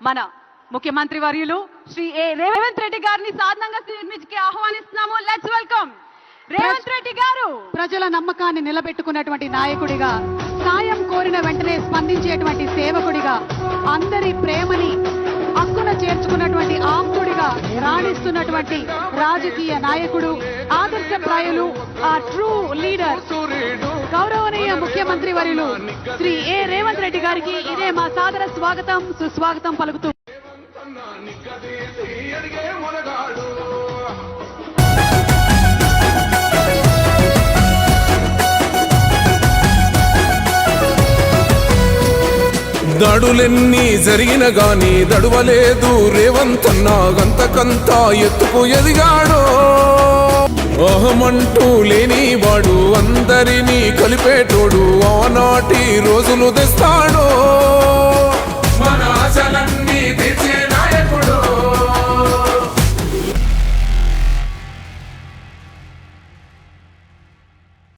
మన ముఖ్యమంత్రి వర్యులు శ్రీ రేవంత్ రెడ్డి గారిని సాధారణంగా నిర్మించి ఆహ్వానిస్తున్నాము. లెట్స్ వెల్కమ్ రేవంత్ రెడ్డి గారు. ప్రజల నమ్మకాన్ని నిలబెట్టుకున్నటువంటి నాయకుడిగా, సాయం కోరిన వెంటనే స్పందించేటువంటి సేవకుడిగా, అందరి ప్రేమని హక్కున చేర్చుకున్నటువంటి ఆప్తుడిగా రాణిస్తున్నటువంటి రాజకీయ నాయకుడు, ఆదర్శప్రాయులు, ఆ ట్రూ లీడర్, గౌరవనీయ ముఖ్యమంత్రి వర్యులు శ్రీ రేవంత్ రెడ్డి గారికి ఇదే మా సాదర స్వాగతం, సుస్వాగతం పలుకుతూ దడులెన్ని జరిగిన గాని దడువలేదు రేవంతన్నా, గంతకంతా ఎత్తుకు ఎదిగాడో. అహమంటూ లేనివాడు, అందరినీ కలిపేటోడు, ఆనాటి రోజులు తెస్తాడో. మన ఆశలన్నీ